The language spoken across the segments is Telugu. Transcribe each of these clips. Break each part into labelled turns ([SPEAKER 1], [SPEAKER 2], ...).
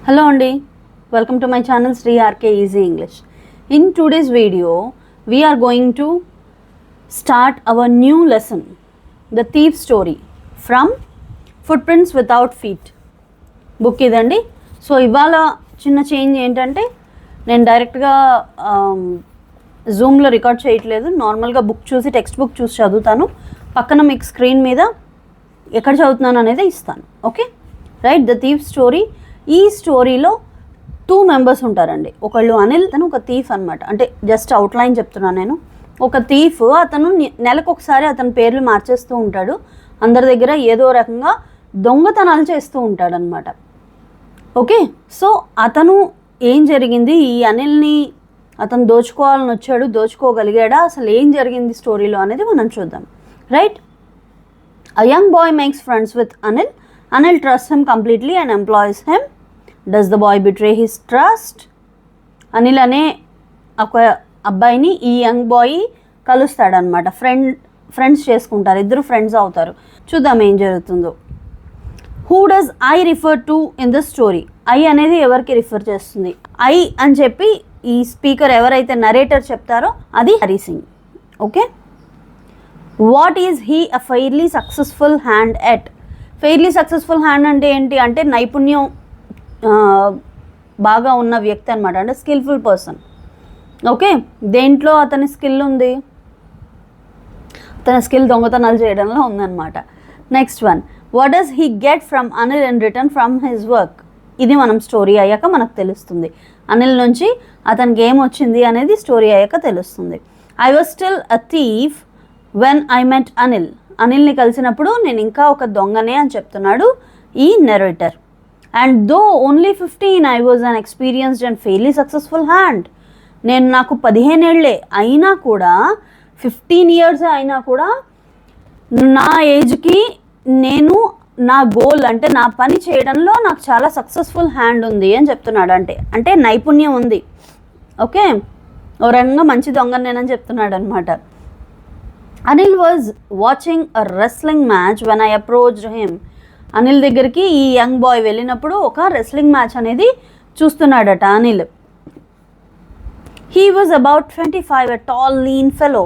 [SPEAKER 1] Hello Andy, welcome to my channel Sri RK Easy English. In today's video, we are going to start our new lesson, The Thief Story from Footprints Without Feet. Book idandi. So ivala chinna change entante నేను డైరెక్ట్గా జూమ్లో రికార్డ్ చేయట్లేదు. నార్మల్గా బుక్ చూసి టెక్స్ట్ బుక్ చూసి చదువుతాను. పక్కన మీకు స్క్రీన్ మీద ఎక్కడ చదువుతున్నాను అనేది ఇస్తాను. Okay right. The thief story. ఈ స్టోరీలో 2 మెంబర్స్ ఉంటారండి. ఒకళ్ళు అనిల్, తను ఒక థీఫ్ అనమాట. అంటే జస్ట్ అవుట్లైన్ చెప్తున్నాను నేను. ఒక థీఫ్, అతను నెలకొకసారి అతని పేర్లు మార్చేస్తూ ఉంటాడు. అందరి దగ్గర ఏదో రకంగా దొంగతనాలు చేస్తూ ఉంటాడనమాట. ఓకే, సో అతను ఏం జరిగింది, ఈ అనిల్ని అతను దోచుకోవాలని వచ్చాడు, దోచుకోగలిగాడా, అసలు ఏం జరిగింది స్టోరీలో అనేది మనం చూద్దాం. Right. A young boy makes friends with Anil. Anil trusts him completely and employs him. Does the boy betray his trust? Anil అనే ఒక అబ్బాయిని ఈ యంగ్ బాయ్ కలుస్తాడనమాట. ఫ్రెండ్స్ చేసుకుంటారు, ఇద్దరు ఫ్రెండ్స్ అవుతారు. చూద్దాం ఏం జరుగుతుందో. Who does I refer to in the story? I అనేది ఎవరికి రిఫర్ చేస్తుంది? ఐ అని చెప్పి ఈ స్పీకర్ ఎవరైతే నరేటర్ చెప్తారో అది Hari Singh. Okay. What is he a fairly successful hand at? Fairly successful hand అంటే ఏంటి అంటే నైపుణ్యం బాగా ఉన్న వ్యక్తి అనమాట. అంటే స్కిల్ఫుల్ పర్సన్. ఓకే, దేంట్లో అతని స్కిల్ ఉంది? తన స్కిల్ దొంగతనాలు చేయడంలో ఉందన్నమాట. Next one, what does he get from Anil in return from his work? ఇది మనం స్టోరీ అయ్యాక మనకు తెలుస్తుంది. అనిల్ నుంచి అతనికి ఏం వచ్చింది అనేది స్టోరీ అయ్యాక తెలుస్తుంది. I was still a thief when I met Anil. అనిల్ని కలిసినప్పుడు నేను ఇంకా ఒక దొంగనే అని చెప్తున్నాడు ఈ narrator. And though only 15 I was an inexperienced and fairly successful hand. నాకు 15 ఏళ్లే అయినా కూడా, 15 ఇయర్స్ అయినా కూడా నా ఏజ్కి నేను నా గోల్ అంటే నా పని చేయడంలో నాకు చాలా సక్సెస్ఫుల్ హ్యాండ్ ఉంది అని చెప్తున్నాడు. అంటే నైపుణ్యం ఉంది. ఓకే, ఓ రంగంగా మంచి దొంగనేనని చెప్తున్నాడు అనమాట. Anil was watching a wrestling match when I approached him. Anil దగ్గరికి ఈ యంగ్ బాయ్ వెళ్ళినప్పుడు ఒక రెస్లింగ్ మ్యాచ్ అనేది చూస్తున్నాడట Anil. He was about 25, a tall lean fellow.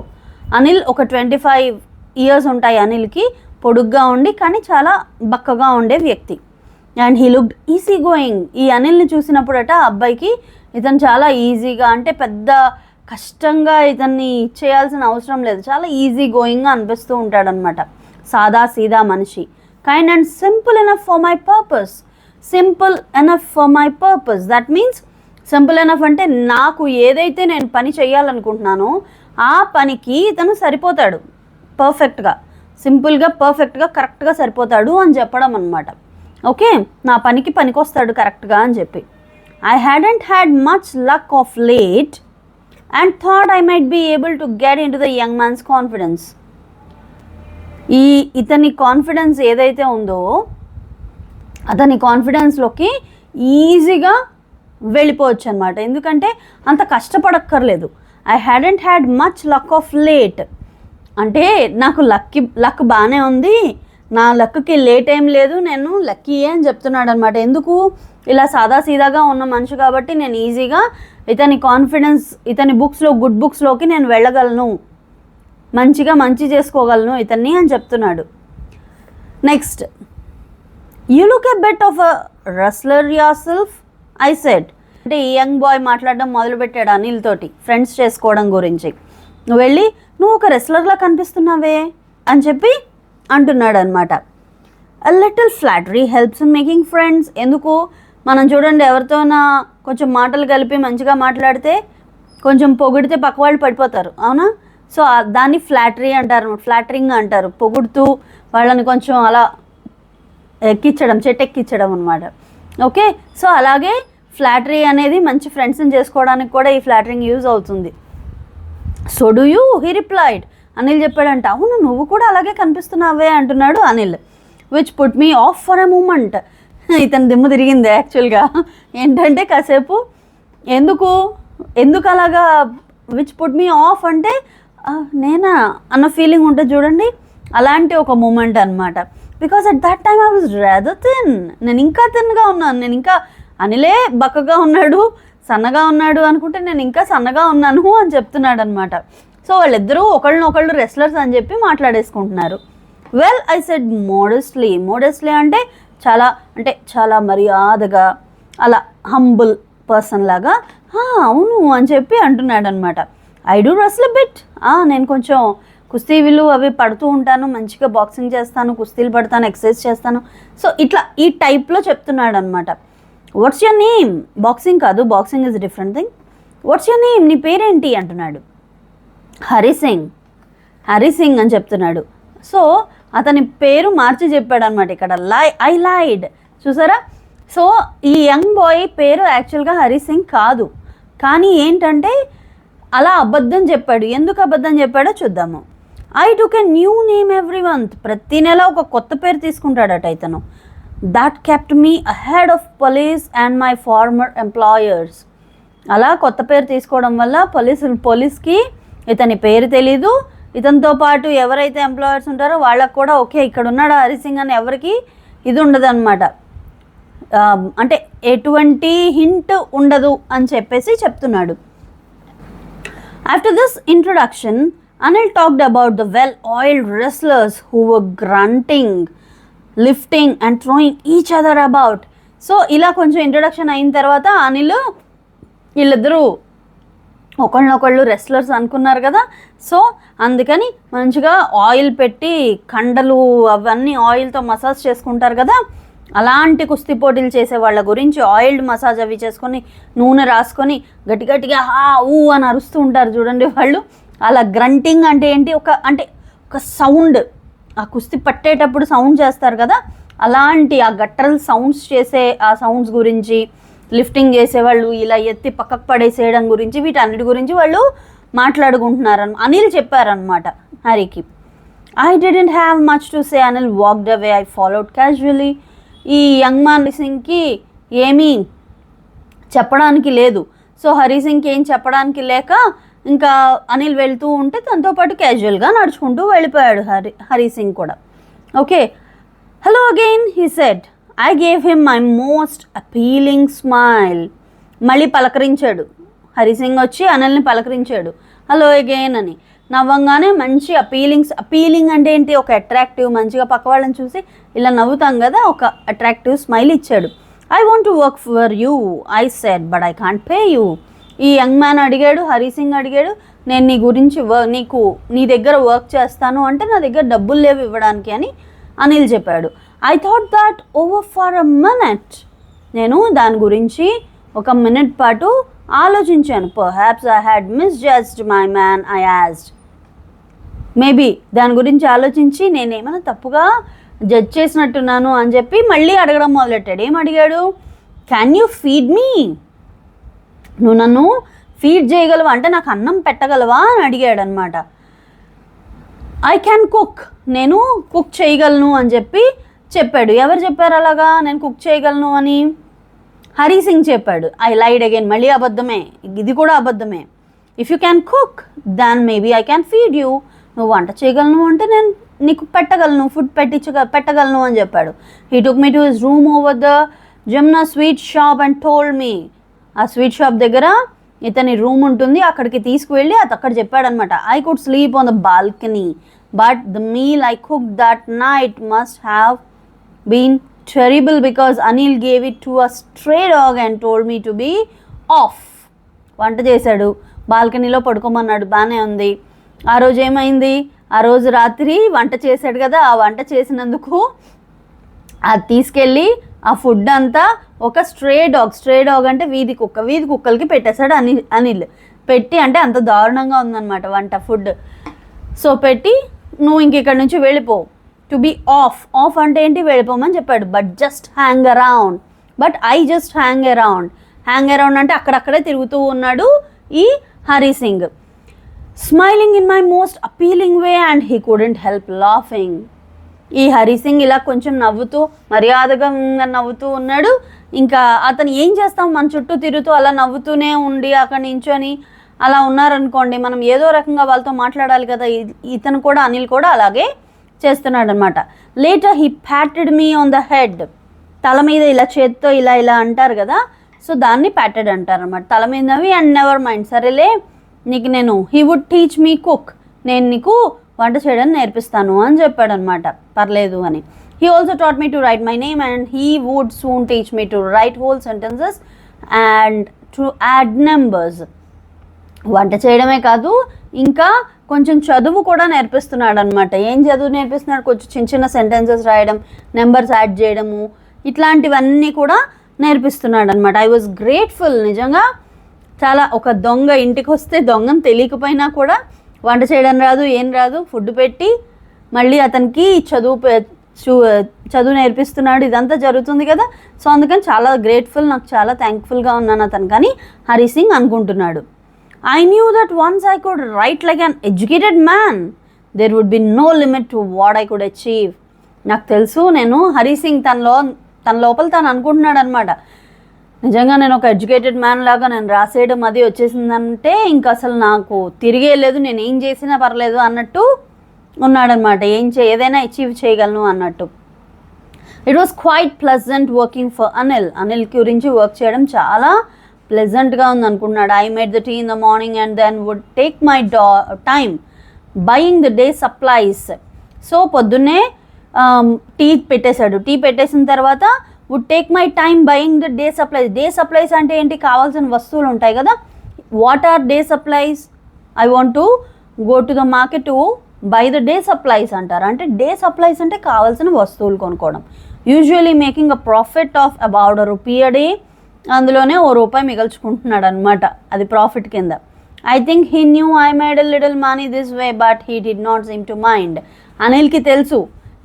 [SPEAKER 1] Anil ఒక 25 ఇయర్స్ ఉంటాయి అనిల్కి, పొడుగ్గా ఉండి కానీ చాలా బక్కగా ఉండే వ్యక్తి. And he looked easy going. ఈ అనిల్ని చూసినప్పుడట అబ్బాయికి ఇతను చాలా ఈజీగా, అంటే పెద్ద కష్టంగా ఇతన్ని చేయాల్సిన అవసరం లేదు, చాలా ఈజీ గోయింగ్గా అనిపిస్తూ ఉంటాడనమాట. సాదా సీదా మనిషి. Kind and simple enough for my purpose. Simple enough for my purpose, that means simple enough అంటే నాకు ఏదైతే నేను పని చేయాలనుకుంటున్నానో ఆ పనికి ఇతను సరిపోతాడు పర్ఫెక్ట్గా. సింపుల్గా, పర్ఫెక్ట్గా, కరెక్ట్గా సరిపోతాడు అని చెప్పడం అనమాట. ఓకే, నా పనికి పనికొస్తాడు కరెక్ట్గా అని చెప్పి. I hadn't had much luck of late and thought I might be able to get into the young man's confidence. ఇతని కాన్ఫిడెన్స్ ఏదైతే ఉందో అతని కాన్ఫిడెన్స్లోకి ఈజీగా వెళ్ళిపోవచ్చు అనమాట. ఎందుకంటే అంత కష్టపడక్కర్లేదు. I hadn't had much luck of late అంటే నాకు లక్ బాగానే ఉంది, నా లక్కి లేట్ ఏం లేదు, నేను లక్కీయే అని చెప్తున్నాడు అనమాట. ఎందుకు? ఇలా సాదాసీదాగా ఉన్న మనిషి కాబట్టి నేను ఈజీగా ఇతని కాన్ఫిడెన్స్, ఇతని బుక్స్లో, గుడ్ బుక్స్లోకి నేను వెళ్ళగలను, మంచిగా మంచి చేసుకోగలను ఇతన్ని అని చెప్తున్నాడు. Next, you look a bet of a wrestler your self I said. అంటే ఈ యంగ్ బాయ్ మాట్లాడడం మొదలుపెట్టాడు అనిల్ తోటి ఫ్రెండ్స్ చేసుకోవడం గురించి. నువ్వు వెళ్ళి నువ్వు ఒక రెస్లర్లా కనిపిస్తున్నావే అని చెప్పి అంటున్నాడు అనమాట. A little flattery helps in making friends. ఎందుకు? మనం చూడండి, ఎవరితోనా కొంచెం మాటలు కలిపి మంచిగా మాట్లాడితే, కొంచెం పొగిడితే పక్క వాళ్ళు పడిపోతారు, అవునా? సో దాన్ని ఫ్లాటరీ అంటారు, ఫ్లాటరింగ్ అంటారు. పొగుడుతూ వాళ్ళని కొంచెం అలా ఎక్కించడం, చెట్టెక్కించడం అనమాట. ఓకే, సో అలాగే ఫ్లాటరీ అనేది మంచి ఫ్రెండ్స్ని చేసుకోవడానికి కూడా ఈ ఫ్లాటరింగ్ యూజ్ అవుతుంది. So do you, he replied. Anil చెప్పాడంట, అవును నువ్వు కూడా అలాగే కనిపిస్తున్నావే అంటున్నాడు Anil. Which put me off for a moment. ఇతను దిమ్ము తిరిగింది యాక్చువల్గా. ఏంటంటే కాసేపు ఎందుకు అలాగా, విచ్ పుట్ మీ ఆఫ్ అంటే నేనా అన్న ఫీలింగ్ ఉంటుంది చూడండి, అలాంటి ఒక మూమెంట్ అనమాట. Because at that time I was rather thin. నేను ఇంకా థిన్గా ఉన్నాను, నేను ఇంకా అనిలే బక్కగా ఉన్నాడు, సన్నగా ఉన్నాడు అనుకుంటే నేను ఇంకా సన్నగా ఉన్నాను అని చెప్తున్నాడు అనమాట. సో వాళ్ళిద్దరూ ఒకళ్ళనొకళ్ళు రెస్లర్స్ అని చెప్పి మాట్లాడేసుకుంటున్నారు. వెల్ ఐ సెడ్ మోడెస్ట్లీ అంటే చాలా మర్యాదగా అలా హంబుల్ పర్సన్ లాగా అవును అని చెప్పి అంటున్నాడు అనమాట. ఐ డూ రెస్ల్ బిట్, నేను కొంచెం కుస్తీలు అవి పడుతూ ఉంటాను, మంచిగా బాక్సింగ్ చేస్తాను, కుస్తీలు పడతాను, ఎక్సర్సైజ్ చేస్తాను. సో ఇట్లా ఈ టైప్లో చెప్తున్నాడు అనమాట. వాట్స్ యువర్ నేమ్, బాక్సింగ్ కాదు, boxing is different thing. What's your name, నీ పేరేంటి అంటున్నాడు. హరి సింగ్ అని చెప్తున్నాడు. సో అతని పేరు మార్చి చెప్పాడు అనమాట ఇక్కడ. ఐ లైడ్, చూసారా. సో ఈ యంగ్ బాయ్ పేరు యాక్చువల్గా హరి సింగ్ కాదు, కానీ ఏంటంటే అలా అబద్ధం చెప్పాడు. ఎందుకు అబద్ధం చెప్పాడో చూద్దాము. I took a new name every month, ప్రతి నెల ఒక కొత్త పేరు తీసుకుంటాడట ఇతను. That kept me ahead of police and my former employers. అలా కొత్త పేరు తీసుకోవడం వల్ల పోలీస్కి ఇతని పేరు తెలీదు, ఇతనితో పాటు ఎవరైతే ఎంప్లాయర్స్ ఉంటారో వాళ్ళకు కూడా ఓకే ఇక్కడ ఉన్నాడు హరి సింగ్ అని ఎవరికి ఇది ఉండదు అనమాట, అంటే ఎటువంటి హింట్ ఉండదు అని చెప్పేసి చెప్తున్నాడు. After this introduction, Anil talked about the well-oiled wrestlers who were grunting, lifting and throwing each other about. So ఇలా కొంచెం ఇంట్రొడక్షన్ అయిన తర్వాత అనిల్ వీళ్ళిద్దరూ ఒకళ్ళనొకళ్ళు రెస్లర్స్ అనుకున్నారు కదా. సో అందుకని మంచిగా ఆయిల్ పెట్టి కండలు అవన్నీ ఆయిల్తో మసాజ్ చేసుకుంటారు కదా, అలాంటి కుస్తీ పోటీలు చేసే వాళ్ళ గురించి ఆయిల్డ్ మసాజ్ అవి చేసుకొని నూనె రాసుకొని గట్టిగా ఊ అని అరుస్తూ ఉంటారు చూడండి వాళ్ళు. అలా గ్రంటింగ్ అంటే ఏంటి, ఒక సౌండ్, ఆ కుస్తీ పట్టేటప్పుడు సౌండ్ చేస్తారు కదా, అలాంటి ఆ గట్టరల్ సౌండ్స్ చేసే ఆ సౌండ్స్ గురించి, లిఫ్టింగ్ చేసేవాళ్ళు ఇలా ఎత్తి పక్కకు పడేసేయడం గురించి, వీటన్నిటి గురించి వాళ్ళు మాట్లాడుకుంటున్నారు. అనిల్ చెప్పారనమాట హరికి. I didn't have much to say, Anil walked away. I followed casually. ఈ యంగ్ మ్యాన్ సింగ్కి ఏమీ చెప్పడానికి లేదు. సో హరి సింగ్కి ఏం చెప్పడానికి లేక ఇంకా అనిల్ వెళ్తూ ఉంటే తనతో పాటు క్యాజువల్గా నడుచుకుంటూ వెళ్ళిపోయాడు హరి సింగ్ కూడా. Okay, hello again he said. I gave him my most appealing smile. మళ్ళీ పలకరించాడు హరి సింగ్, వచ్చి అనిల్ని పలకరించాడు హలో అగైన్ అని. నవ్వంగానే మంచి అపీలింగ్ అంటే ఏంటి, ఒక అట్రాక్టివ్, మంచిగా పక్క వాళ్ళని చూసి ఇలా నవ్వుతాం కదా, ఒక అట్రాక్టివ్ స్మైల్ ఇచ్చాడు. I want to work for you I said but I can't pay you. ఈ యంగ్ మ్యాన్ అడిగాడు, హరి సింగ్ అడిగాడు, నేను నీ గురించి నీ దగ్గర వర్క్ చేస్తాను అంటే నా దగ్గర డబ్బులు లేవు ఇవ్వడానికి అని అనిల్ చెప్పాడు. I thought that over for a minute. నేను దాని గురించి ఒక మినిట్ పాటు ఆలోచించాను. Perhaps I had misjudged my man I asked. Maybe దాని గురించి ఆలోచించి నేనేమైనా తప్పుగా జడ్జ్ చేసినట్టున్నాను అని చెప్పి మళ్ళీ అడగడం మొదలెట్టాడు. ఏం అడిగాడు? క్యాన్ యూ ఫీడ్ మీ, నువ్వు నన్ను ఫీడ్ చేయగలవా అంటే నాకు అన్నం పెట్టగలవా అని అడిగాడు అనమాట. ఐ క్యాన్ కుక్, నేను కుక్ చేయగలను అని చెప్పాడు. ఎవరు చెప్పారు అలాగా నేను కుక్ చేయగలను అని? హరి సింగ్ చెప్పాడు. ఐ లైడ్ అగైన్, మళ్ళీ అబద్ధమే, ఇది కూడా అబద్ధమే. If you can cook then maybe I can feed you. నువ్వు వంట చేయగలను అంటే నేను నీకు పెట్టగలను, ఫుడ్ పెట్టగలను అని చెప్పాడు. He took me to his room over the Jamuna sweet shop and told మీ. ఆ స్వీట్ షాప్ దగ్గర ఇతని రూమ్ ఉంటుంది, అక్కడికి తీసుకువెళ్ళి అక్కడ చెప్పాడనమాట. I could sleep on the balcony but the meal I cook that night must have been terrible because Anil gave it to a stray dog and told me to be off. వంట చేశాడు, బాల్కనీలో పడుకోమన్నాడు, బాగానే ఉంది. ఆ రోజు ఏమైంది, ఆ రోజు రాత్రి వంట చేశాడు కదా, ఆ వంట చేసినందుకు అది తీసుకెళ్ళి ఆ ఫుడ్ అంతా ఒక స్ట్రే డాగ్ అంటే వీధి కుక్కలకి పెట్టేశాడు అనిల్. పెట్టి అంటే అంత దారుణంగా ఉందన్నమాట వంట ఫుడ్. సో పెట్టి నువ్వు ఇంక ఇక్కడ నుంచి వెళ్ళిపో, టు బీ ఆఫ్ అంటే ఏంటి, వెళ్ళిపోమని చెప్పాడు. బట్ జస్ట్ హ్యాంగ్ అరౌండ్ అంటే అక్కడక్కడే తిరుగుతూ ఉన్నాడు ఈ Hari Singh. Smiling in my most appealing way and he couldn't help laughing. ఈ హరి సింగ్ ఇలా కొంచెం నవ్వుతూ మర్యాదగా నవ్వుతూ ఉన్నాడు. ఇంకా అతను ఏం చేస్తాం, మన చుట్టూ తిరుగుతూ అలా నవ్వుతూనే ఉండి అక్కడ నించొని అలా ఉన్నారనుకోండి, మనం ఏదో రకంగా వాళ్ళతో మాట్లాడాలి కదా. ఇతను కూడా అనిల్ కూడా అలాగే చేస్తున్నాడు అనమాట. Later he patted me on the head. తల మీద ఇలా చేత్తో ఇలా ఇలా అంటారు కదా, సో దాన్ని ప్యాటెడ్ అంటారు అనమాట, తల మీదవి. అండ్ నెవర్ మైండ్, సరేలే నీకు నేను he would teach me cook, నేను నీకు వంట చేయడం నేర్పిస్తాను అని చెప్పాడు అనమాట, పర్లేదు అని. He also taught me to write my name and he would soon teach me to write whole sentences and to add numbers. వంట చేయడమే కాదు, ఇంకా కొంచెం చదువు కూడా నేర్పిస్తున్నాడు అనమాట. ఏం చదువు నేర్పిస్తున్నాడు? కొంచెం చిన్న చిన్న సెంటెన్సెస్ రాయడం, నెంబర్స్ యాడ్ చేయడము, ఇట్లాంటివన్నీ కూడా నేర్పిస్తున్నాడు అనమాట. I was grateful. నిజంగా చాలా, ఒక దొంగ ఇంటికి వస్తే దొంగను తెలియకపోయినా కూడా వంట చేయడం రాదు, ఏం రాదు, ఫుడ్ పెట్టి మళ్ళీ అతనికి చదువు నేర్పిస్తున్నాడు, ఇదంతా జరుగుతుంది కదా. సో అందుకని చాలా గ్రేట్ఫుల్, నాకు చాలా థ్యాంక్ఫుల్గా ఉన్నాను అతను. కానీ హరి సింగ్ అనుకుంటున్నాడు, I knew that once I could write like an educated man, there would be no limit to what I could achieve. నాకు తెలుసు, నేను హరి సింగ్ తన లోపల తను అనుకుంటున్నాడు అనమాట, నిజంగా నేను ఒక ఎడ్యుకేటెడ్ మ్యాన్ లాగా నేను రాసేయడం అది వచ్చేసిందంటే ఇంకా అసలు నాకు తిరిగే లేదు, నేను ఏం చేసినా పర్లేదు అన్నట్టు ఉన్నాడనమాట. ఏదైనా అచీవ్ చేయగలను అన్నట్టు. It was quite pleasant working for Anil గురించి వర్క్ చేయడం చాలా ప్లెజెంట్గా ఉంది అనుకున్నాడు. I made the tea in the morning and then would take my time buying the day supplies. So పొద్దున్నే టీ పెట్టేశాడు. టీ పెట్టేసిన తర్వాత would take my time buying the day supplies. Day supplies అంటే ఏంటి? కావాల్సిన వస్తువులు ఉంటాయి కదా. What are day supplies? I want to go to the market to buy the day supplies అంటారు. అంటే డే సప్లైస్ అంటే కావాల్సిన వస్తువులు కొనుక్కోవడం. Usually making a profit of about ₹1 a day. అందులోనే ₹1 మిగల్చుకుంటున్నాడు అనమాట, అది ప్రాఫిట్ కింద. I think he knew I made a little money this way but he did not seem to mind. అనిల్కి తెలుసు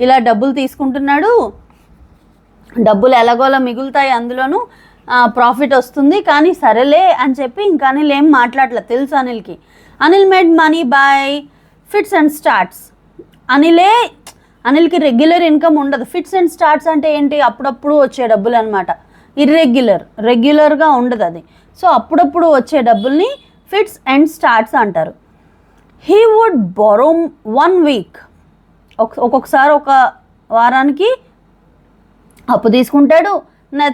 [SPEAKER 1] ఇలా డబ్బులు తీసుకుంటున్నాడు, డబ్బులు ఎలాగోలా మిగులుతాయి, అందులోనూ ప్రాఫిట్ వస్తుంది, కానీ సరేలే అని చెప్పి ఇంకా అనిల్ ఏం మాట్లాడలేదు, తెలుసు అనిల్కి. Anil made money by fits and starts. అనిల్కి రెగ్యులర్ ఇన్కమ్ ఉండదు. ఫిట్స్ అండ్ స్టార్ట్స్ అంటే ఏంటి? అప్పుడప్పుడు వచ్చే డబ్బులు అనమాట. రెగ్యులర్గా ఉండదు అది. సో అప్పుడప్పుడు వచ్చే డబ్బుల్ని ఫిట్స్ అండ్ స్టార్ట్స్ అంటారు. హీ వుడ్ బొరో 1 week, ఒక్కొక్కసారి ఒక వారానికి అప్పు తీసుకుంటాడు,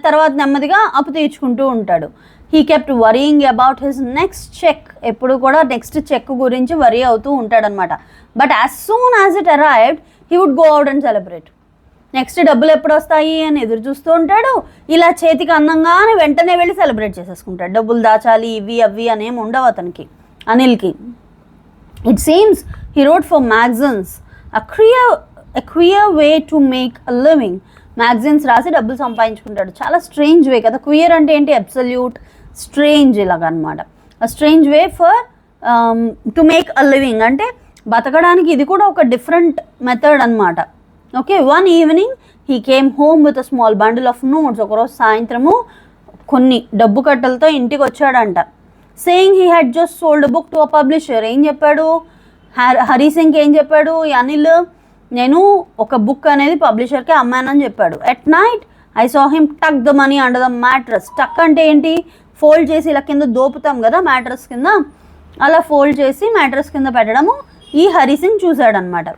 [SPEAKER 1] తర్వాత నెమ్మదిగా అప్పు తీర్చుకుంటూ ఉంటాడు. He kept worrying about his next cheque. ఎప్పుడు కూడా నెక్స్ట్ చెక్ గురించి వరీ అవుతూ ఉంటాడనమాట. But as soon as it arrived he would go out and celebrate. Next డబ్బులు ఎప్పుడు వస్తాయి అని ఎదురు చూస్తూ ఉంటాడు. ఇలా చేతికి అందంగానే వెంటనే వెళ్ళి సెలబ్రేట్ చేసేసుకుంటాడు. డబ్బులు దాచాలి ఇవి అవి అనేమి ఉండవు అతనికి, అనిల్కి. It seems he wrote for magazines, a queer way to make a living. Magazines రాసి డబ్బులు సంపాదించుకుంటాడు. చాలా స్ట్రేంజ్ వే కదా. క్వియర్ అంటే ఏంటి? అబ్సల్యూట్, స్ట్రేంజ్ ఇలాగ అనమాట. Strange way for to make a living అంటే బతకడానికి ఇది కూడా ఒక డిఫరెంట్ మెథడ్ అనమాట. Okay, one evening he came home with a small bundle of notes. ఒకరోజు సాయంత్రము కొన్ని డబ్బు కట్టలతో ఇంటికి వచ్చాడంట. Saying he had just sold a book to a publisher. ఏం చెప్పాడు హరి సింగ్? ఏం చెప్పాడు అనిల్? నేను ఒక బుక్ అనేది పబ్లిషర్కి అమ్మానని చెప్పాడు. At night I saw him tuck the money under the mattress. Tuck అంటే ఏంటి? ఫోల్డ్ చేసి ఇలా కింద దోపుతాం కదా మ్యాట్రస్ కింద, అలా ఫోల్డ్ చేసి మ్యాట్రస్ కింద పెట్టడము ఈ Hari Singh చూశాడనమాట.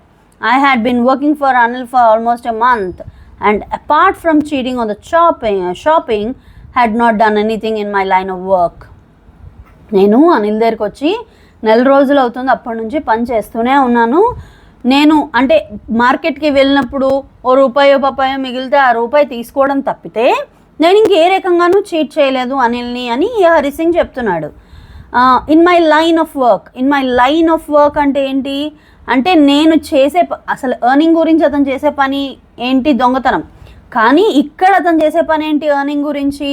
[SPEAKER 1] I had been working for Anil for almost a month and apart from cheating on the shopping had not done anything in my line of work. నేను అనిల్ దగ్గరికి వచ్చి 4 రోజులు అవుతుంది, అప్పటి నుంచి పని చేస్తూనే ఉన్నాను. నేను అంటే మార్కెట్కి వెళ్ళినప్పుడు ₹1 మిగిలితే ఆ రూపాయి తీసుకోవడం తప్పితే నేను ఇంకే రకంగానూ చీట్ చేయలేదు అనిల్ని అని హరి సింగ్ చెప్తున్నాడు. In my line of work అంటే ఏంటి అంటే నేను చేసే అసలు ఎర్నింగ్ గురించి అతను చేసే పని ఏంటి? దొంగతనం. కానీ ఇక్కడ అతను చేసే పని ఏంటి? ఎర్నింగ్ గురించి.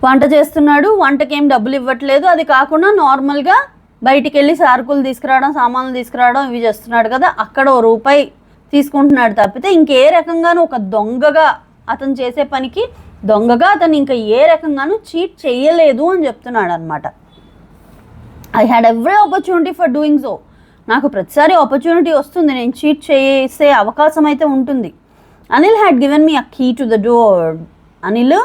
[SPEAKER 1] వంట చేస్తున్నాడు, వంటకేం డబ్బులు ఇవ్వట్లేదు, అది కాకుండా నార్మల్గా బయటికి వెళ్ళి సరుకులు తీసుకురావడం, సామాన్లు తీసుకురావడం ఇవి చేస్తున్నాడు కదా, అక్కడ ₹1 తీసుకుంటున్నాడు తప్పితే ఇంకే రకంగానూ ఒక దొంగగా అతను చేసే పనికి దొంగగా అతను ఇంకా ఏ రకంగానూ చీట్ చేయలేదు అని చెప్తున్నాడు అనమాట. I had every opportunity for doing so. నాకు ప్రతిసారి ఆపర్చునిటీ వస్తుంది, నేను చీట్ చేసే అవకాశం అయితే ఉంటుంది. Anil had given me a key to the door. Anil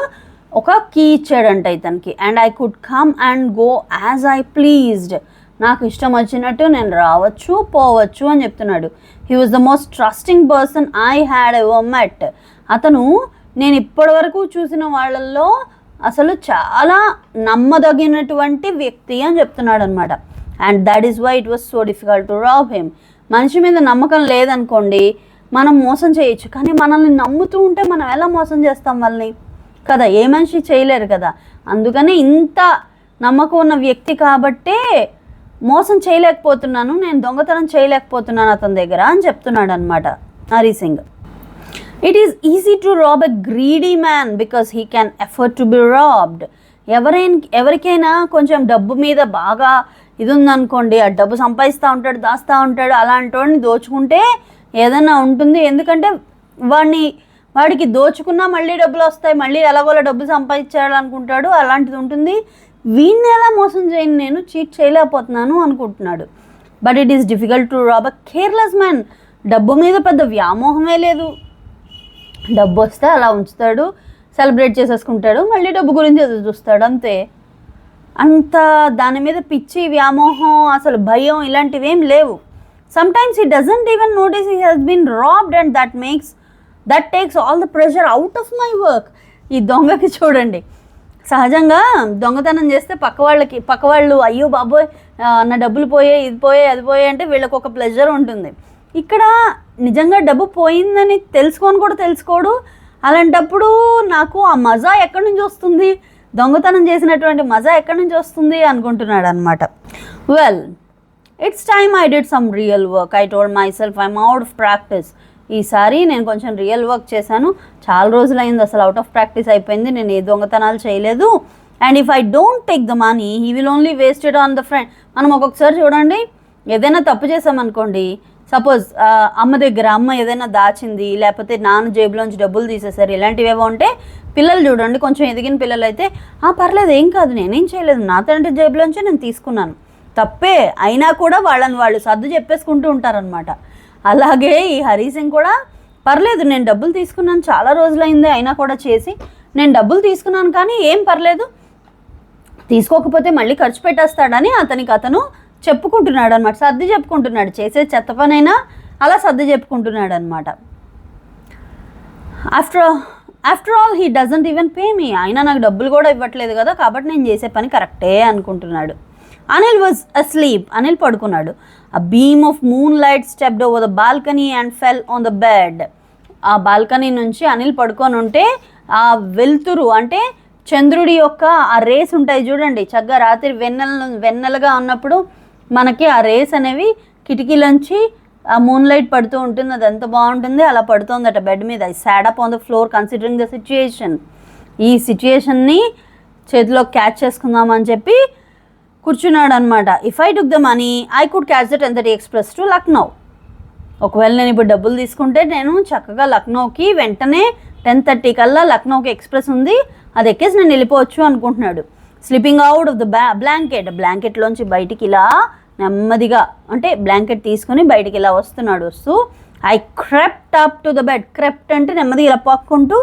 [SPEAKER 1] ఒక కీ ఇచ్చాడంట ఇతనికి. And I could come and go as I pleased. నాకు ఇష్టం వచ్చినట్టు నేను రావచ్చు పోవచ్చు అని చెప్తున్నాడు. He was the most trusting person I had ever met. అతను నేను ఇప్పటివరకు చూసిన వాళ్ళల్లో అసలు చాలా నమ్మదగినటువంటి వ్యక్తి అని చెప్తున్నాడు అనమాట. And that is why it was so difficult to rob him. మనిషి మీద నమ్మకం లేదనుకోండి, మనం మోసం చేయొచ్చు, కానీ మనల్ని నమ్ముతూ ఉంటే మనం ఎలా మోసం చేస్తాం వాళ్ళని కదా, ఏ మనిషి చేయలేరు కదా. అందుకని ఇంత నమ్మకం ఉన్న వ్యక్తి కాబట్టే మోసం చేయలేకపోతున్నాను, నేను దొంగతనం చేయలేకపోతున్నాను అతని దగ్గర అని చెప్తున్నాడు అనమాట Hari Singh. It is easy to rob a greedy man because he can afford to be robbed. ఎవరికైనా కొంచెం డబ్బు మీద బాగా ఇది ఉందనుకోండి, ఆ డబ్బు సంపాదిస్తూ ఉంటాడు, దాస్తూ ఉంటాడు, అలాంటి వాడిని దోచుకుంటే ఏదైనా ఉంటుంది. ఎందుకంటే వాడికి దోచుకున్నా మళ్ళీ డబ్బులు వస్తాయి, మళ్ళీ ఎలాగోలా డబ్బులు సంపాదించాలనుకుంటాడు, అలాంటిది ఉంటుంది. వీడిని ఎలా మోసం చేయను, నేను చీట్ చేయలేకపోతున్నాను అనుకుంటున్నాడు. But it is difficult to rob a careless man. డబ్బు మీద పెద్ద వ్యామోహమే లేదు, డబ్బు వస్తే అలా ఉంచుతాడు, సెలబ్రేట్ చేసేసుకుంటాడు, మళ్ళీ డబ్బు గురించి చూస్తాడు అంతే. అంత దాని మీద పిచ్చి, వ్యామోహం, అసలు భయం ఇలాంటివి ఏం లేవు. Sometimes he doesn't even notice he has been robbed and that takes all the pressure out of my work. ఈ దొంగకి చూడండి, సహజంగా దొంగతనం చేస్తే పక్క వాళ్ళు అయ్యో బాబోయ్ నా డబ్బులు పోయే, ఇది పోయే, అది పోయే అంటే వీళ్ళకి ఒక ప్లెజర్ ఉంటుంది. ఇక్కడ నిజంగా డబ్బు పోయిందని తెలుసుకోడు. అలాంటప్పుడు నాకు ఆ మజా ఎక్కడి నుంచి వస్తుంది, దొంగతనం చేసినటువంటి మజా ఎక్కడి నుంచి వస్తుంది అనుకుంటున్నాడు అనమాట. Well, it's time I did some real work. I told my self I'm out of practice. ఈసారి నేను కొంచెం రియల్ వర్క్ చేశాను, చాలా రోజులైంది, అసలు అవుట్ ఆఫ్ ప్రాక్టీస్ అయిపోయింది, నేను ఏ దొంగతనాలు చేయలేదు. And if I don't take the money he will only waste it on the friend. మనం ఒక్కొక్కసారి చూడండి, ఏదైనా తప్పు చేసామనుకోండి, సపోజ్ అమ్మ ఏదైనా దాచింది, లేకపోతే నాన్న జేబులోంచి డబ్బులు తీసేసారు, ఇలాంటివి ఏవో ఉంటే పిల్లలు చూడండి, కొంచెం ఎదిగిన పిల్లలు అయితే పర్లేదు, ఏం కాదు, నేనేం చేయలేదు, నా తండ్రి జేబులోంచి నేను తీసుకున్నాను, తప్పే అయినా కూడా వాళ్ళు సర్దు చెప్పేసుకుంటూ ఉంటారనమాట. అలాగే ఈ హరి సింగ్ కూడా పర్లేదు, నేను డబ్బులు తీసుకున్నాను, చాలా రోజులైంది అయినా కూడా చేసి నేను డబ్బులు తీసుకున్నాను, కానీ ఏం పర్లేదు, తీసుకోకపోతే మళ్ళీ ఖర్చు పెట్టేస్తాడని అతను చెప్పుకుంటున్నాడు అనమాట, సర్ది చెప్పుకుంటున్నాడు. చేసే చెత్త పనైనా అలా సర్ది చెప్పుకుంటున్నాడు అనమాట. After all he doesn't even pay మీ. అయినా నాకు డబ్బులు కూడా ఇవ్వట్లేదు కదా, కాబట్టి నేను చేసే పని కరెక్టే అనుకుంటున్నాడు. Anil was asleep. అనిల్ పడుకున్నాడు. A beam of moonlight stepped over the balcony and fell on the bed. ఆ బాల్కనీ నుంచి అనిల్ పడుకొని ఉంటే ఆ వెలుతురు అంటే చంద్రుడి యొక్క ఆ రేస్ ఉంటాయి చూడండి, చక్కగా రాత్రి వెన్నెలగా ఉన్నప్పుడు మనకి ఆ రేస్ అనేవి కిటికీలోంచి ఆ మూన్ లైట్ పడుతూ ఉంటుంది, అది ఎంత బాగుంటుంది. అలా పడుతుందట బెడ్ మీద. I sad up on the floor considering the situation. ఈ సిచ్యుయేషన్ని చేతిలో క్యాచ్ చేసుకుందామని చెప్పి కూర్చున్నాడు అనమాట. If I took the money I could catch the 10:30 express to Lucknow. ఒకవేళ నేను ఇప్పుడు డబ్బులు తీసుకుంటే నేను చక్కగా లక్నోకి వెంటనే 10:30 కల్లా లక్నోకి ఎక్స్ప్రెస్ ఉంది, అది ఎక్కేసి నేను వెళ్ళిపోవచ్చు అనుకుంటున్నాడు. స్లీపింగ్ అవుట్ ఆఫ్ ద బ్లాంకెట్లోంచి బయటికి ఇలా నెమ్మదిగా, అంటే బ్లాంకెట్ తీసుకొని బయటికి ఇలా వస్తూ I crept up to the bed. Crept అంటే నెమ్మదిగా ఇలా పక్కుంటూ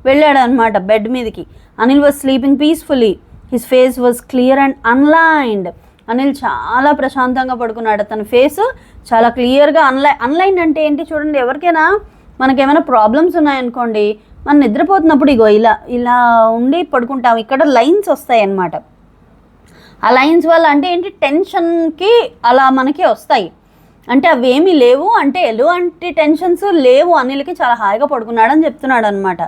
[SPEAKER 1] వెళ్ళాడు అనమాట బెడ్ మీదకి. Anil was sleeping peacefully. His face was clear and unlined. అనిల్ చాలా ప్రశాంతంగా పడుకున్నాడు. తన ఫేస్ చాలా క్లియర్గా అన్లైన్డ్ అంటే ఏంటి చూడండి, ఎవరికైనా మనకేమైనా ప్రాబ్లమ్స్ ఉన్నాయనుకోండి, మనం నిద్రపోతున్నప్పుడు ఇగో ఇలా ఉండి పడుకుంటాం, ఇక్కడ లైన్స్ వస్తాయి అన్నమాట. ఆ లైన్స్ వల్ల అంటే ఏంటి, టెన్షన్కి అలా మనకి వస్తాయి. అంటే అవేమీ లేవు, అంటే ఎలాంటి టెన్షన్స్ లేవు, అనిల్కి చాలా హాయిగా పడుకున్నాడు అని చెప్తున్నాడు అనమాట.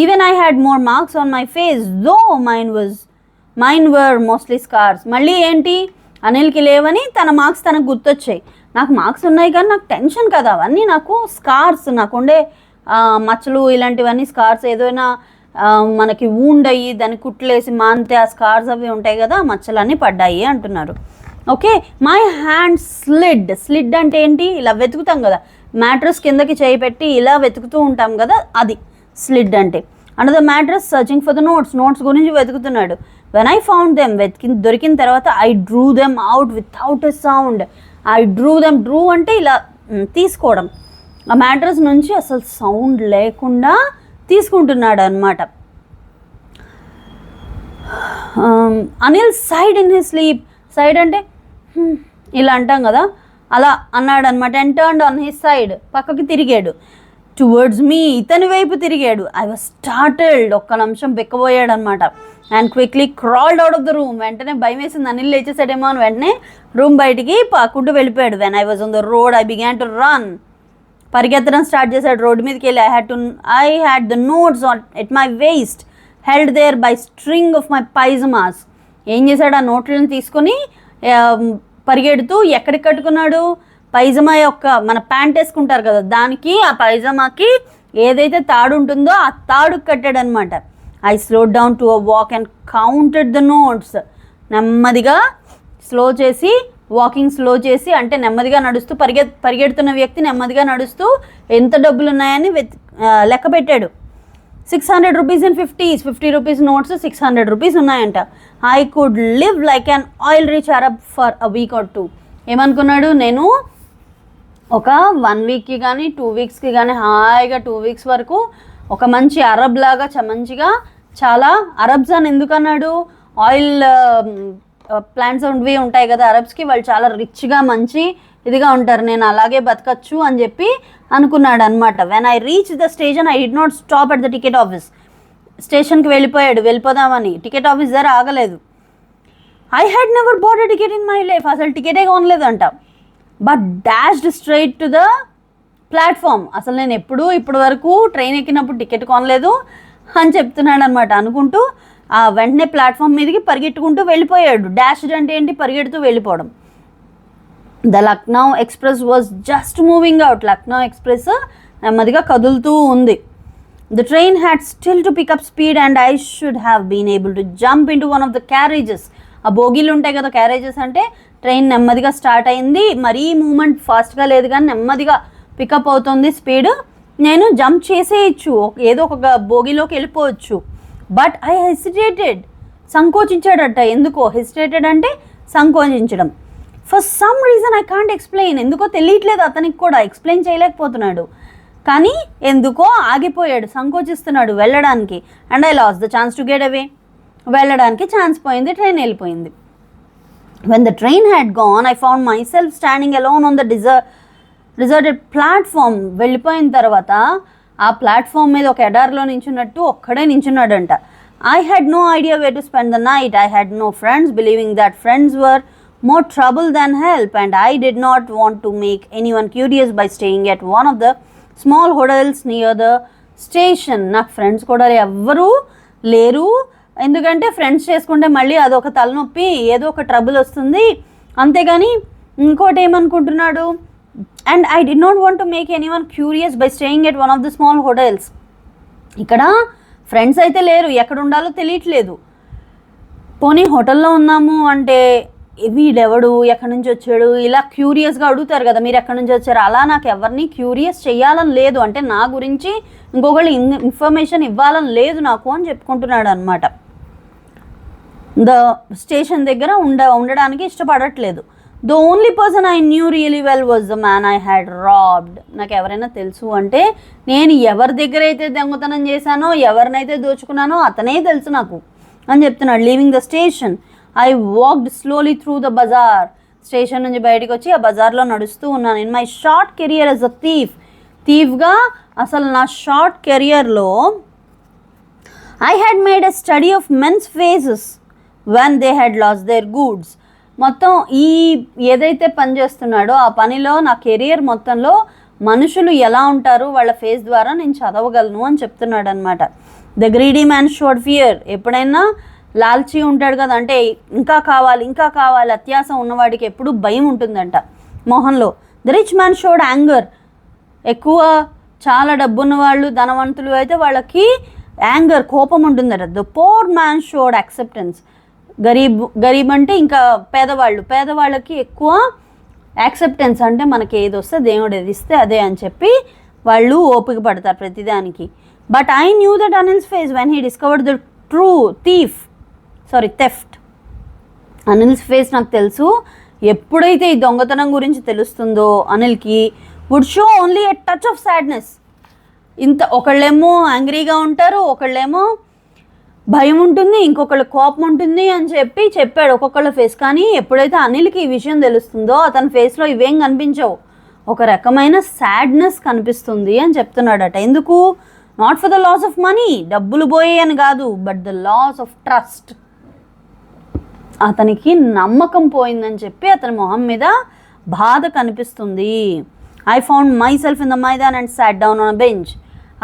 [SPEAKER 1] Even I had more marks on my face though mine were mostly scars. మళ్ళీ ఏంటి, అనిల్కి లేవని తన మార్క్స్ తనకు గుర్తొచ్చాయి. నాకు మార్క్స్ ఉన్నాయి కానీ నాకు టెన్షన్ కదా, అవన్నీ నాకు స్కార్స్, నాకుండే మచ్చలు ఇలాంటివన్నీ స్కార్స్, ఏదైనా మనకి వూండ్ అయ్యి దాన్ని కుట్లేసి మాంతే ఆ స్కార్స్ అవి ఉంటాయి కదా, మచ్చలన్నీ పడ్డాయి అంటున్నారు. ఓకే, మై హ్యాండ్ స్లిడ్ అంటే ఏంటి, ఇలా వెతుకుతాం కదా, మ్యాట్రస్ కిందకి చేయి పెట్టి ఇలా వెతుకుతూ ఉంటాం కదా, అది స్లిడ్ అంటే. Under the mattress searching for the notes గురించి వెతుకుతున్నాడు. వెన్ ఐ ఫౌండ్ దెమ్, దొరికిన తర్వాత I Drew them out without a sound. Drew అంటే ఇలా తీసుకోవడం, ఆ మ్యాట్రస్ నుంచి అసలు సౌండ్ లేకుండా తీసుకుంటున్నాడు అనమాట. Anil side in his sleep. Side అంటే ఇలా అంటాం కదా, అలా అన్నాడు అనమాట. And turned on his side, పక్కకి తిరిగాడు. టువర్డ్స్ మీ, ఇతని వైపు తిరిగాడు. ఐ వాజ్ స్టార్టల్డ్, ఒక్క నిమిషం బెక్కబోయాడు అనమాట. And quickly crawled out of the room, వెంటనే భయం వేసింది అనిల్ లేచేసాడేమో అని వెంటనే రూమ్ బయటికి పాకుంటూ వెళ్ళిపోయాడు. When I was on the road I began to run, పరిగెత్తడం స్టార్ట్ చేశాడు రోడ్డు మీదకి వెళ్ళి. I had the notes at my waist held there by string of my pyjamas. ఏం చేశాడు, ఆ నోట్లను తీసుకొని పరిగెడుతూ ఎక్కడికి కట్టుకున్నాడు, పైజమా యొక్క మన ప్యాంట్ వేసుకుంటారు కదా దానికి, ఆ పైజమాకి ఏదైతే తాడు ఉంటుందో ఆ తాడుకు కట్టాడు అనమాట. I slowed down to a walk and counted the notes. నెమ్మదిగా వాకింగ్ స్లో చేసి అంటే నెమ్మదిగా నడుస్తూ పరిగెడుతున్న వ్యక్తి నెమ్మదిగా నడుస్తూ ఎంత డబ్బులు ఉన్నాయని లెక్క పెట్టాడు. 600 rupees in 50 rupees notes 600 rupees ఉన్నాయంట. I could live like an oil rich Arab for a week or 2. ఏమనుకున్నాడు, నేను ఒక 1 వీక్కి కానీ 2 వీక్స్కి కానీ హాయిగా 2 వీక్స్ వరకు ఒక మంచి అరబ్ లాగా మంచిగా, చాలా అరబ్స్ అని ఎందుకన్నాడు, ఆయిల్ ప్లాంట్స్ ఉండి ఉంటాయి కదా అరబ్స్కి, వాళ్ళు చాలా రిచ్గా మంచి ఇదిగా ఉంటారు, నేను అలాగే బతకచ్చు అని చెప్పి అనుకున్నాడు అనమాట. When I reach the station I did not stop at the ticket office. స్టేషన్కి వెళ్ళిపోదామని టికెట్ ఆఫీస్ దగ్గర ఆగలేదు. I had never bought a ticket in my life, అసలు టికెటే కొనలేదంట. But dashed straight to the platform. అసలు నేను ఇప్పటి వరకు ట్రైన్ ఎక్కినప్పుడు టికెట్ కొనలేదు అని చెప్తున్నాడు అనమాట. అనుకుంటూ వెంటనే ప్లాట్ఫామ్ మీదకి పరిగెట్టుకుంటూ వెళ్ళిపోయాడు. డాష్డ్ అంటే ఏంటి, పరిగెడుతూ వెళ్ళిపోవడం. The Lucknow Express was just moving out. Lucknow Express నెమ్మదిగా కదులుతూ ఉంది. The train had still to pick up speed and I should have been able to jump into one of the carriages. ఆ బోగీలు ఉంటాయి కదా క్యారేజెస్ అంటే, ట్రైన్ నెమ్మదిగా స్టార్ట్ అయింది, మరీ మూమెంట్ ఫాస్ట్గా లేదు కానీ నెమ్మదిగా పికప్ అవుతుంది స్పీడ్. నేను జంప్ చేసేయచ్చు, ఏదో ఒక బోగీలోకి వెళ్ళిపోవచ్చు. బట్ ఐ హెసిటేటెడ్, సంకోచించాడట. ఎందుకో హెసిటేటెడ్ అంటే సంకోచించడం. For some reason I can't explain, ఎందుకో తెలియట్లేదు అతనికి కూడా, ఎక్స్ప్లెయిన్ చేయలేకపోతున్నాడు. కానీ ఎందుకో ఆగిపోయాడు, సంకోచిస్తున్నాడు వెళ్ళడానికి. And I lost the chance to get away, వెళ్ళడానికి ఛాన్స్ పోయింది, ట్రైన్ వెళ్ళిపోయింది. When the train had gone I found myself standing alone on the deserted platform. వెళ్ళిపోయిన తర్వాత ఆ ప్లాట్ఫామ్ మీద ఒక ఎడారిలో నించున్నట్టు ఒక్కడే నించున్నాడంట. I had no idea way to spend the night. I had no friends, believing that friends were more trouble than help, and I did not want to make anyone curious by staying at one of the small hotels near the station. నాకు ఫ్రెండ్స్ కూడా ఎవ్వరూ లేరు, ఎందుకంటే ఫ్రెండ్స్ చేసుకుంటే మళ్ళీ అదొక తలనొప్పి, ఏదో ఒక ట్రబుల్ వస్తుంది. అంతేగాని ఇంకోటి ఏమనుకుంటున్నాడు, and I did not want to make anyone curious by staying at one of the small hotels. ఇక్కడ ఫ్రెండ్స్ అయితే లేరు, ఎక్కడ ఉండాలో తెలియట్లేదు. పోనీ హోటల్లో ఉన్నాము అంటే వీడెవడు, ఎక్కడి నుంచి వచ్చాడు, ఇలా క్యూరియస్గా అడుగుతారు కదా, మీరు ఎక్కడి నుంచి వచ్చారు. అలా నాకు ఎవరిని క్యూరియస్ చేయాలని లేదు, అంటే నా గురించి ఇంకొకళ్ళు ఇన్ఫర్మేషన్ ఇవ్వాలని లేదు నాకు అని చెప్పుకుంటున్నాడు అనమాట. ద స్టేషన్ దగ్గర ఉండడానికి ఇష్టపడట్లేదు. The only person I knew really well was the man I had robbed. నాకు ఎవరైనా తెలుసు అంటే, నేను ఎవరి దగ్గర అయితే దొంగతనం చేశానో, ఎవరినైతే దోచుకున్నానో అతనే తెలుసు నాకు అని చెప్తున్నాడు. Leaving the station I walked slowly through the bazaar. Station నుంచి బయటకు వచ్చి ఆ బజార్లో నడుస్తూ ఉన్నాను. In my short career as a థీఫ్గా, అసలు నా షార్ట్ కెరియర్లో I had made a study of men's faces when they had lost their goods. మొత్తం ఈ ఏదైతే పని చేస్తున్నాడో ఆ పనిలో నా కెరియర్ మొత్తంలో మనుషులు ఎలా ఉంటారు వాళ్ళ ఫేస్ ద్వారా నేను చదవగలను అని చెప్తున్నాడు అనమాట. The greedy man showed fear. ఎప్పుడైనా లాల్చీ ఉంటాడు కదా, అంటే ఇంకా కావాలి అత్యాశ ఉన్నవాడికి ఎప్పుడు భయం ఉంటుందంట మొహంలో. The rich man showed anger. ఎక్కువ చాలా డబ్బున్న వాళ్ళు, ధనవంతులు అయితే వాళ్ళకి యాంగర్, కోపం ఉంటుందట. The pour man showed acceptance. Garib అంటే ఇంకా పేదవాళ్ళకి ఎక్కువ యాక్సెప్టెన్స్, అంటే మనకి ఏది వస్తే దేవుడు ఏది ఇస్తే అదే అని చెప్పి వాళ్ళు ఓపిక పడతారు ప్రతిదానికి. But I knew that Anil's face when he discovered the true theft. Anil's face నాకు తెలుసు. ఎప్పుడైతే ఈ దొంగతనం గురించి తెలుస్తుందో అనిల్కి would show only a touch of sadness. ఒకళ్ళేమో యాంగ్రీగా ఉంటారు, ఒకళ్ళేమో భయం ఉంటుంది, ఇంకొకళ్ళ కోపం ఉంటుంది అని చెప్పాడు ఒక్కొక్కళ్ళ ఫేస్. కానీ ఎప్పుడైతే అనిల్కి ఈ విషయం తెలుస్తుందో అతని ఫేస్లో ఇవేం కనిపించవు, ఒక రకమైన సాడ్నెస్ కనిపిస్తుంది అని చెప్తున్నాడట. ఎందుకు? Not for the loss of money, డబ్బులు పోయాయి అని కాదు, but the loss of trust. అతనికి నమ్మకం పోయిందని చెప్పి అతని మొహం మీద బాధ కనిపిస్తుంది. I found myself in the maidan and sat down on a bench.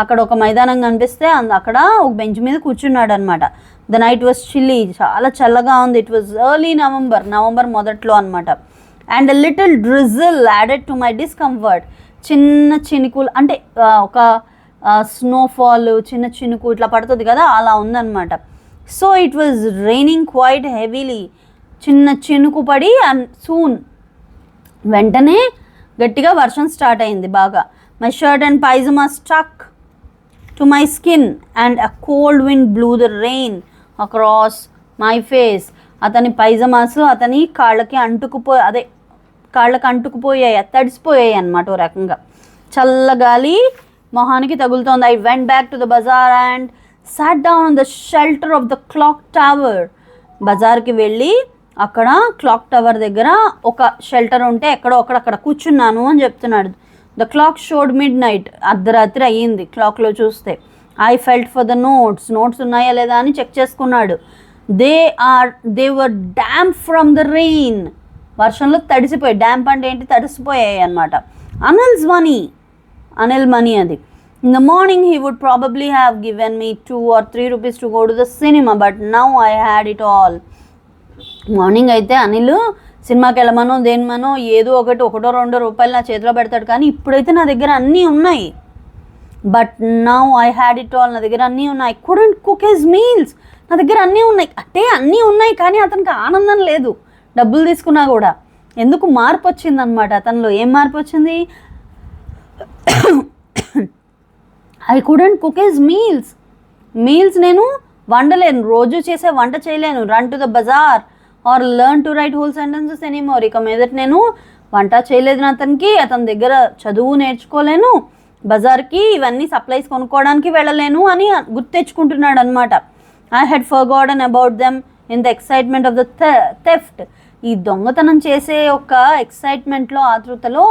[SPEAKER 1] అక్కడ ఒక మైదానం కనిపిస్తే అక్కడ ఒక బెంచ్ మీద కూర్చున్నాడు అనమాట. ద నైట్ వాజ్ చిల్లీ, చాలా చల్లగా ఉంది. ఇట్ వాజ్ ఎర్లీ నవంబర్ మొదట్లో అనమాట. And a little drizzle added to my discomfort. చిన్న చినుకులు అంటే ఒక స్నోఫాల్, చిన్న చినుకు ఇట్లా పడుతుంది కదా, అలా ఉందన్నమాట. So it was raining quite heavily. చిన్న చినుకు పడి అండ్ సూన్ వెంటనే గట్టిగా వర్షం స్టార్ట్ అయింది బాగా. My shirt and pyjama stuck to my skin and a cold wind blue the rain across my face. అతని పైజమాస్ అతని కాళ్ళకి అంటుకుపోయాయి, తడిసిపోయాయి అన్నమాట. ఓ రకంగా చల్లగాలి మొహానికి తగులుతోంది. I went back to the bazaar and sat down on the shelter of the clock tower. బజార్కి వెళ్ళి అక్కడ క్లాక్ టవర్ దగ్గర ఒక షెల్టర్ ఉంటే అక్కడ కూర్చున్నాను అని చెప్తున్నాడు. The clock showed midnight. అర్ధరాత్రి అయ్యింది క్లాక్లో చూస్తే. I felt for the notes ఉన్నాయా లేదా అని చెక్ చేసుకున్నాడు. They were damp from the rain. వర్షంలో తడిసిపోయి, డ్యాంప్ అంటే ఏంటి, తడిసిపోయాయి అనమాట. అనిల్ మనీ అది. In the morning he would probably have given me 2 or 3 rupees to go to the cinema, but now I had it all. Morning అయితే అనిల్ సినిమాకి వెళ్ళమనో దేనిమనో ఏదో ఒకటో 2 రూపాయలు నా చేతిలో పెడతాడు, కానీ ఇప్పుడైతే నా దగ్గర అన్నీ ఉన్నాయి. But now I had it all. నా దగ్గర అన్నీ ఉన్నాయి. Couldn't cook his meals. నా దగ్గర అన్నీ ఉన్నాయి అంటే అన్నీ ఉన్నాయి, కానీ అతనికి ఆనందం లేదు డబ్బులు తీసుకున్నా కూడా. ఎందుకు? మార్పు వచ్చిందనమాట అతనిలో. ఏం మార్పు వచ్చింది? I couldn't cook his meals నేను వండలేను, రోజు చేసే వంట చేయలేను. Run to the bazaar or learn to write whole sentences anymore. ఇక మీదట నేను వంట చేయలేదు అతని దగ్గర చదువు నేర్చుకోలేను, బజార్కి ఇవన్నీ సప్లైస్ కొనుక్కోవడానికి వెళ్ళలేను అని గుర్తెచ్చుకుంటున్నాడు అనమాట. I had forgotten about them in the excitement of the theft. ఈ దొంగతనం చేసే ఒక ఎక్సైట్మెంట్లో, ఆతృతలో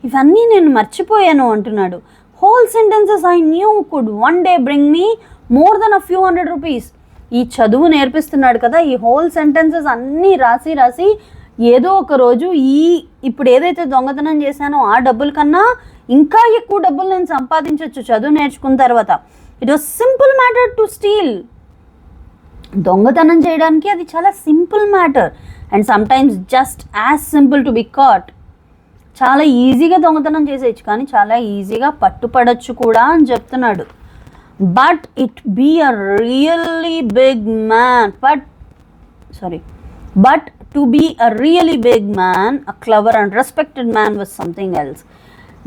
[SPEAKER 1] ఇవన్నీ నేను మర్చిపోయాను అంటున్నాడు. Whole sentences I knew could one day bring me more than a few hundred rupees. ఈ చదువు నేర్పిస్తున్నాడు కదా, ఈ హోల్ సెంటెన్సెస్ అన్నీ రాసి ఏదో ఒక రోజు ఇప్పుడు ఏదైతే దొంగతనం చేశానో ఆ డబ్బుల కన్నా ఇంకా ఎక్కువ డబ్బులు నేను సంపాదించవచ్చు చదువు నేర్చుకున్న తర్వాత. It was simple matter to steal. దొంగతనం చేయడానికి అది చాలా simple matter, and sometimes just as simple to be caught. చాలా ఈజీగా దొంగతనం చేసేయచ్చు, కానీ చాలా ఈజీగా పట్టుపడచ్చు కూడా అని చెప్తున్నాడు. But it be a really big man but to be a really big man, a clever and respected man was something else.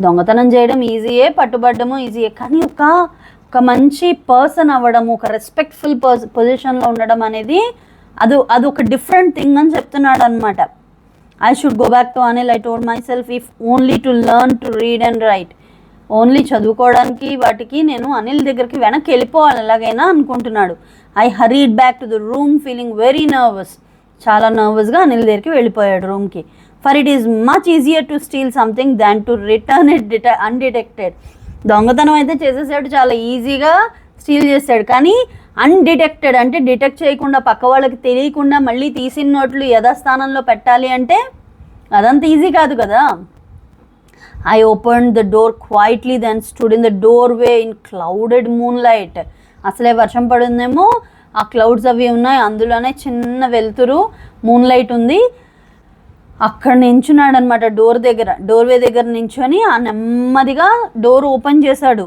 [SPEAKER 1] దొంగతనం చేయడం ఈజీయే, పట్టుబడ్డము ఈజీయే, కానీ ఒక మంచి పర్సన్ అవ్వడం, ఒక రెస్పెక్ట్ఫుల్ పొజిషన్లో ఉండడం అనేది అది ఒక డిఫరెంట్ థింగ్ అని చెప్తున్నాడు అనమాట. I should go back to Anil. I told my self if only to learn to read and right. Only చదువుకోవడానికి వాటికి నేను అనిల్ దగ్గరికి వెనక్కి వెళ్ళిపోవాలి ఎలాగైనా అనుకుంటున్నాడు. I hurried back to the room feeling very nervous. చాలా నర్వస్గా అనిల్ దగ్గరికి వెళ్ళిపోయాడు రూమ్కి. For it is much easier to steal something than to return it undetected. దొంగతనం అయితే చేసేసాడు, చాలా ఈజీగా స్టీల్ చేస్తాడు, కానీ అన్డిటెక్టెడ్ అంటే డిటెక్ట్ చేయకుండా, పక్క వాళ్ళకి తెలియకుండా మళ్ళీ తీసిన నోట్లు యథాస్థానంలో పెట్టాలి అంటే అదంత ఈజీ కాదు కదా. I opened the door quietly, then stood in the doorway in clouded moonlight. అసలే వర్షం పడుందేమో, ఆ క్లౌడ్స్ అవి ఉన్నాయి, అందులోనే చిన్న వెలుతురు, మూన్లైట్ ఉంది. అక్కడ నించున్నాడు అనమాట డోర్వే దగ్గర నించుని ఆ నెమ్మదిగా డోర్ ఓపెన్ చేశాడు.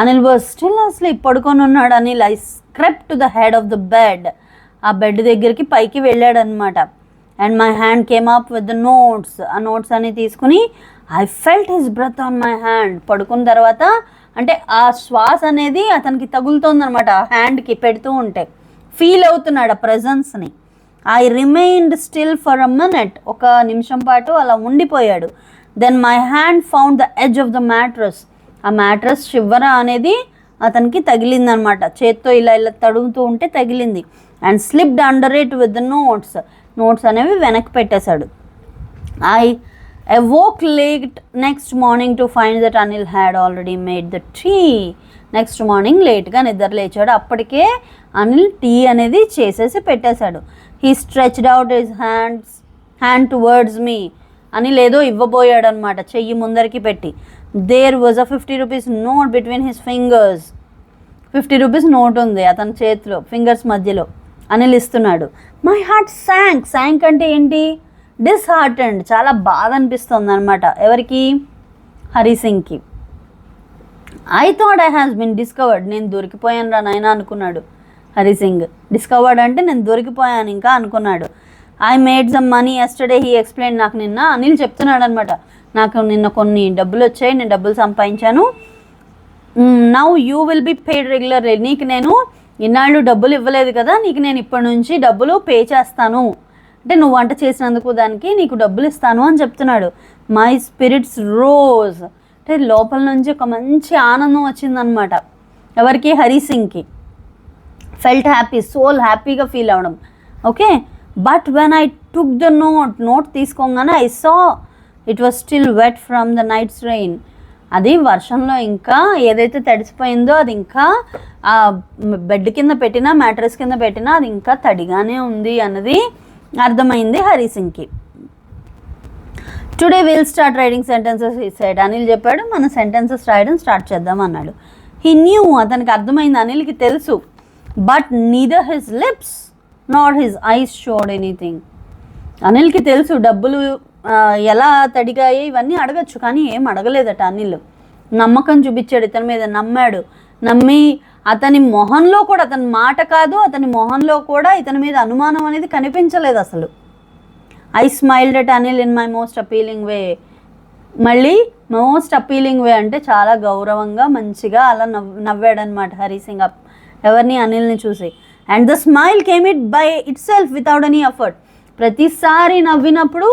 [SPEAKER 1] Anil was still asleep. పడుకొని ఉన్నాడు Anil. I crept to the head of the bed. ఆ బెడ్ దగ్గరికి పైకి వెళ్ళాడు అనమాట. And my hand came up with the notes. ఆ నోట్స్ అని తీసుకుని I felt his breath on my hand. పడుకున్న తర్వాత అంటే ఆ శ్వాస అనేది అతనికి తగులుతోంది అనమాట, ఆ హ్యాండ్కి పెడుతూ ఉంటే ఫీల్ అవుతున్నాడు ఆ ప్రెజెన్స్ని. I remained still for a minute. ఒక నిమిషం పాటు అలా ఉండిపోయాడు. Then my hand found the edge of the mattress. ఆ మ్యాట్రస్ చివర అనేది అతనికి తగిలిందనమాట, చేత్తో ఇలా తడుగుతూ ఉంటే తగిలింది. And slipped under it with the notes అనేవి వెనక్కి పెట్టేశాడు. I awoke late next morning to find that Anil had already made the tea. Next morning లేట్గా నిద్ర లేచాడు, అప్పటికే అనిల్ టీ అనేది చేసేసి పెట్టేశాడు. He stretched out his hand towards me. Anil ఏదో ఇవ్వబోయాడు అనమాట, చెయ్యి ముందరికి పెట్టి. There was a 50 rupees note between his fingers. 50 rupees note ఉంది అతని చేతిలో, ఫింగర్స్ మధ్యలో. అనిల్ ఇస్తున్నాడు. మై హార్ట్ శాంక్ అంటే ఏంటి? డిస్హార్టెండ్, చాలా బాధ అనిపిస్తుంది అనమాట. ఎవరికి? హరి సింగ్కి. I thought I has been discovered. నేను దొరికిపోయాను రా నాయన అనుకున్నాడు హరి సింగ్. డిస్కవర్డ్ అంటే నేను దొరికిపోయాను ఇంకా అనుకున్నాడు. I made some money yesterday he explain. నాకు నిన్న అనిల్ చెప్తున్నాడు అనమాట, నాకు నిన్న కొన్ని డబ్బులు వచ్చాయి, నేను డబ్బులు సంపాదించాను. Now you will be paid regularly. నీకు నేను ఇన్నాళ్ళు డబ్బులు ఇవ్వలేదు కదా, నీకు నేను ఇప్పటి నుంచి డబ్బులు పే చేస్తాను, అంటే నువ్వు వంట చేసినందుకు దానికి నీకు డబ్బులు ఇస్తాను అని చెప్తున్నాడు. మై స్పిరిట్స్ రోజ్, అంటే లోపల నుంచి ఒక మంచి ఆనందం వచ్చిందనమాట. ఎవరికి? హరి సింగ్కి. ఫెల్ట్ హ్యాపీ, సోల్ హ్యాపీగా ఫీల్ అవ్వడం. Okay, but when I took the note తీసుకోగానే I saw it was still wet from the night's rain. అది వర్షంలో ఇంకా ఏదైతే తడిసిపోయిందో అది ఇంకా ఆ బెడ్ కింద పెట్టినా మ్యాట్రెస్ కింద పెట్టినా అది ఇంకా తడిగానే ఉంది అన్నది అర్థమైంది హరి సింగ్కి. Today will start writing sentences ఈ సైడ్. అనిల్ చెప్పాడు, మన సెంటెన్సెస్ రాయడం స్టార్ట్ చేద్దాం అన్నాడు. హీ న్యూ, అతనికి అర్థమైంది, అనిల్కి తెలుసు. But neither his lips not his eyes showed anything. అనిల్కి తెలుసు డబ్బులు ఎలా తడిగాయి ఇవన్నీ అడగచ్చు, కానీ ఏం అడగలేదట అనిల్. నమ్మకం చూపించాడు ఇతని మీద, నమ్మి అతని మొహంలో కూడా, అతని మాట కాదు అతని మొహంలో కూడా ఇతని మీద అనుమానం అనేది కనిపించలేదు అసలు. I smiled at Anil in my most appealing way. మళ్ళీ మోస్ట్ అపీలింగ్ వే అంటే చాలా గౌరవంగా మంచిగా అలా నవ్వాడనమాట హరి సింగ్ ఎవరిని? అనిల్ని చూసి. And the smile came it by it self without any effort. ప్రతిసారి నవ్వినప్పుడు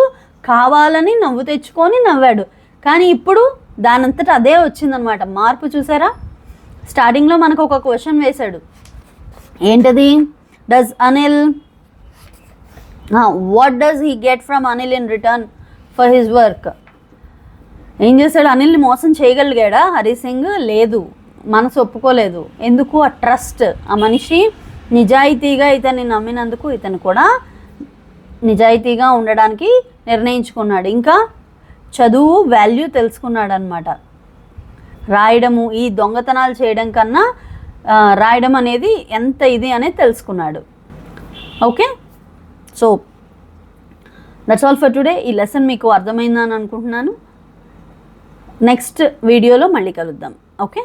[SPEAKER 1] కావాలని నవ్వు తెచ్చుకొని నవ్వాడు, కానీ ఇప్పుడు దానంతట అదే వచ్చిందనమాట. మార్పు చూసారా? స్టార్టింగ్లో మనకు ఒక క్వశ్చన్ వేశాడు, ఏంటది? Does Anil what does he get from Anil in return for his work? ఏం చేశాడు? అనిల్ని మోసం చేయగలిగాడా హరి సింగ్? లేదు, మనసు ఒప్పుకోలేదు. ఎందుకు? ఆ ట్రస్ట్, ఆ మనిషి నిజాయితీగా ఇతన్ని నమ్మినందుకు ఇతను కూడా నిజాయితీగా ఉండడానికి నిర్ణయించుకున్నాడు. ఇంకా చదువు వాల్యూ తెలుసుకున్నాడు అనమాట. రాయడము, ఈ దొంగతనాలు చేయడం కన్నా రాయడం అనేది ఎంత ఇది అనేది తెలుసుకున్నాడు. Okay, so that's all for today. ఈ లెసన్ మీకు అర్థమైందని అనుకుంటున్నాను. నెక్స్ట్ వీడియోలో మళ్ళీ కలుద్దాం. ఓకే.